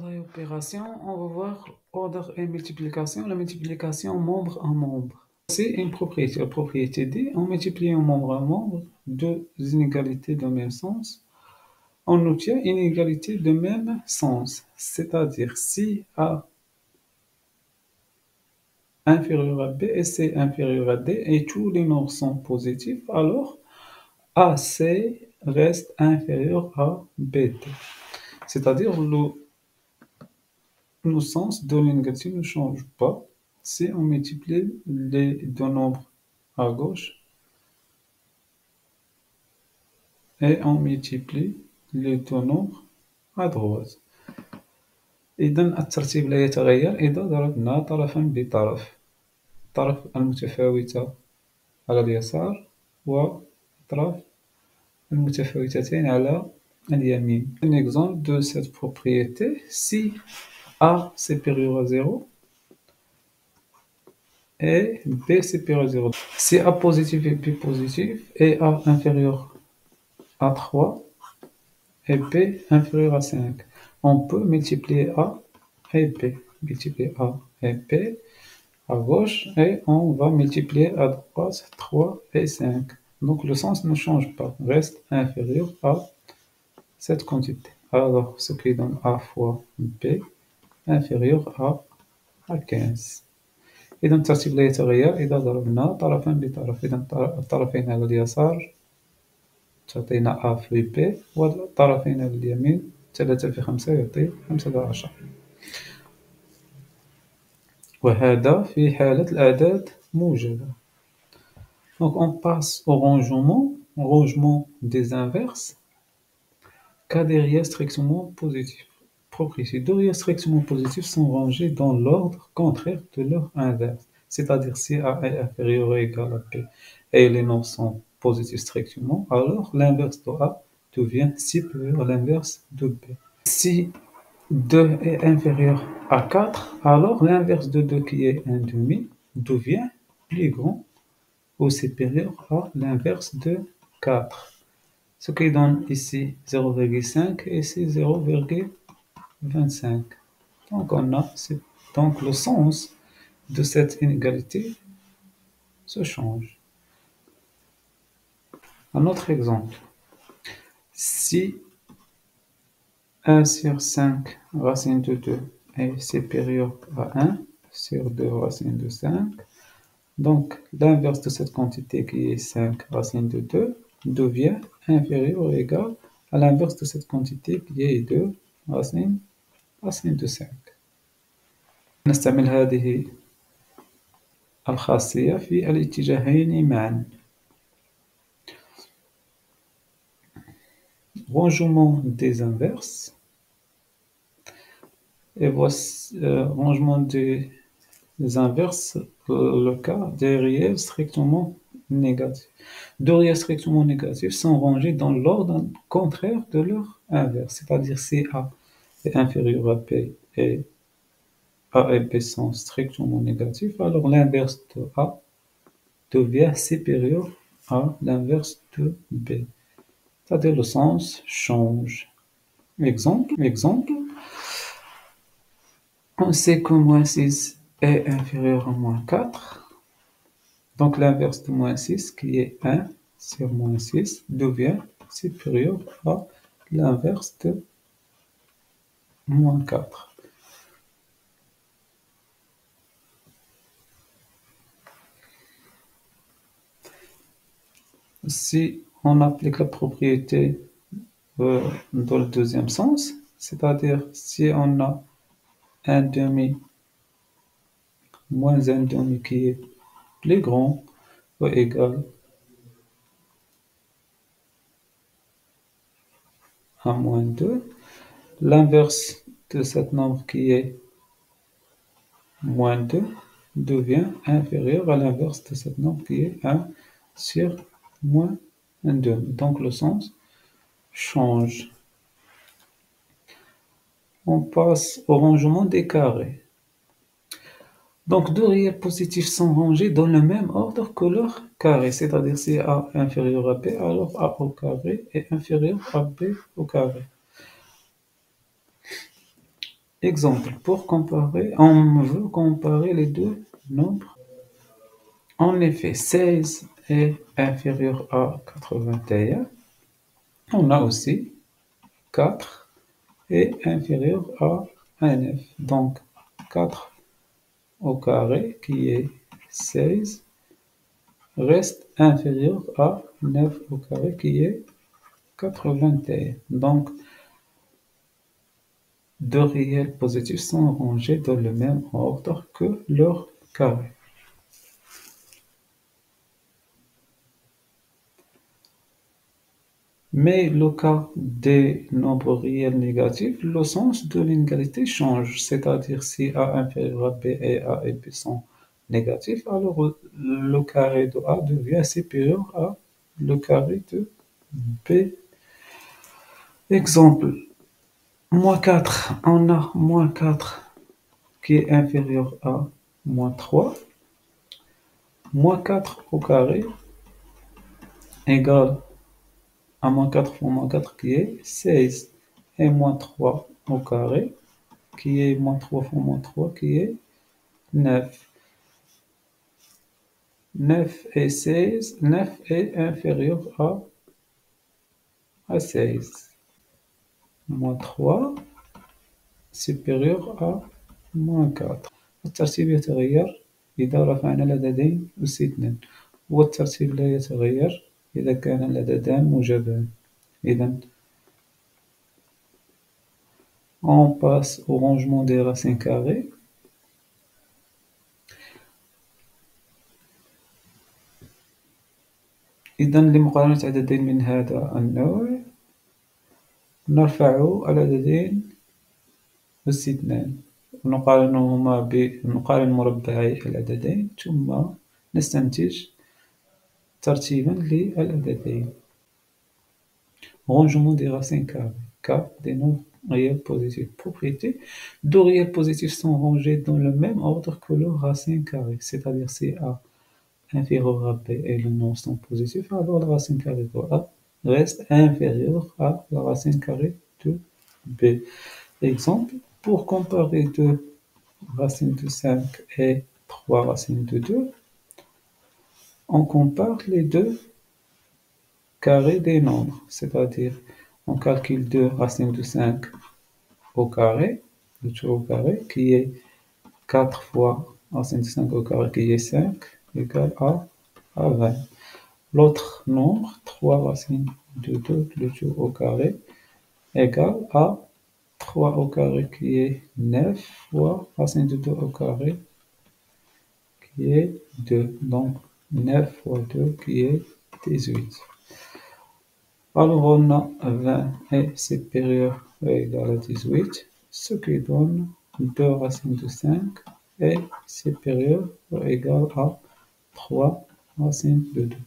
travail opération, on va voir ordre et multiplication. La multiplication membre en membre. C'est une propriété. La propriété D, on multiplie un membre en membre, deux inégalités de même sens. On obtient une égalité de même sens. C'est-à-dire si A inférieur à B et C inférieur à D et tous les nombres sont positifs, alors AC reste inférieur à BD. C'est-à-dire le sens de l'inégalité ne change pas si on multiplie les deux nombres à gauche et on multiplie les deux nombres à droite. إذا الترتيب لا يتغير إذا ضربنا طرفا بطرف، الطرف المتفاوتة على اليسار والأطراف المتفاوتتين على اليمين. Un exemple de cette propriété, si A supérieur à 0 et B supérieur à 0. Si A positif et B positif et A inférieur à 3 et B inférieur à 5, on peut multiplier A et B. Multiplier A et B à gauche et on va multiplier à droite 3 et 5. Donc le sens ne change pas, reste inférieur à cette quantité. Alors ce qui donne A fois B inférieur à 15. إذا الترتيب لا يتغير إذا ضربنا طرفا بطرف. إذا الطرفين على اليسار تعطينا A في B والطرفين على اليمين 3 في 5 يعطي 15. وهذا في حالة الأعداد موجبة. Donc on passe au rangement des inverses. Cas des réels strictement positifs. Propriété. Deux réels strictement positifs sont rangés dans l'ordre contraire de leur inverse. C'est-à-dire si A est inférieur ou égal à B et les nombres sont positifs strictement, alors l'inverse de A devient supérieur à l'inverse de B. Si 2 est inférieur à 4, alors l'inverse de 2 qui est 1 demi devient plus grand ou supérieur à l'inverse de 4. Ce qui donne ici 0,5 et ici 0,25. Donc le sens de cette inégalité se change. Un autre exemple. Si 1 sur 5 racine de 2 est supérieur à 1 sur 2 racine de 5, donc l'inverse de cette quantité qui est 5 racine de 2 devient inférieur ou égal à l'inverse de cette quantité qui est 2 racine de 5. نستعمل هذه الخاصية في الاتجاهين معا. Rangement des inverses. Et voici rangement des inverses, le cas des réels strictement négatifs. Deux réels strictement négatifs sont rangés dans l'ordre contraire de leur inverse, c'est-à-dire si A est inférieur à B et A et B sont strictement négatifs, alors l'inverse de A devient supérieur à l'inverse de B. C'est-à-dire le sens change. Exemple, on sait que moins 6 est inférieur à moins 4. Donc l'inverse de moins 6, qui est 1 sur moins 6, devient supérieur à l'inverse de moins 4. Si on applique la propriété dans le deuxième sens, c'est-à-dire si on a un demi moins un demi qui est plus grand ou égal à moins 2, l'inverse de cet nombre qui est moins 2 devient inférieur à l'inverse de cet nombre qui est 1 sur moins 2. Donc le sens change. On passe au rangement des carrés. Donc deux réels positifs sont rangés dans le même ordre que leur carré, c'est-à-dire si A est inférieur à B, alors A au carré est inférieur à B au carré. Exemple, pour comparer, on veut comparer les deux nombres. En effet, 16 est inférieur à 81. On a aussi 4 est inférieur à 9. Donc, 4 au carré, qui est 16, reste inférieur à 9 au carré, qui est 81. Donc, deux réels positifs sont rangés dans le même ordre que leur carré. Mais le cas des nombres réels négatifs, le sens de l'inégalité change. C'est-à-dire si A inférieur à B et A et B sont négatifs, alors le carré de A devient supérieur à le carré de B. Exemple, moins 4, on a moins 4 qui est inférieur à moins 3. Moins 4 au carré égale à moins 4 fois moins 4 qui est 16. Et moins 3 au carré qui est moins 3 fois moins 3 qui est 9. 9 et 16, 9 est inférieur à 16. Moins 3 supérieur à moins 4. الترتيب يتغير إذا رفعنا العددين أس 2 والترتيب لا يتغير إذا كان العددان موجبان. إذا on passe au rangement des racines carrées. إذا لمقارنة عددين من هذا النوع نرفع العددين أس 2 نقارن مربعي العددين ثم نستنتج ترتيبا للعددين. Rangement des racines carrées. Cas des nombres réels positifs. Propriété. Deux réels positifs sont rangés dans le même ordre que leurs racines carrées. C'est-à-dire si A inférieur à B et le nombre sont positifs, alors la racine carrée de A reste inférieure à la racine carrée de B. Exemple, pour comparer deux racines de 5 et 3 racines de 2, on compare les deux carrés des nombres, c'est-à-dire on calcule 2 racines de 5 au carré, le tout au carré, qui est 4 fois racine de 5 au carré, qui est 5, égale à 20. L'autre nombre, 3 racines de 2, le tout au carré, égale à 3 au carré, qui est 9 fois racine de 2 au carré, qui est 2. Donc, 9 fois 2 qui est 18. Alors, on a 20 est supérieur ou égal à 18, ce qui donne 2 racines de 5 est supérieur ou égal à 3 racines de 2.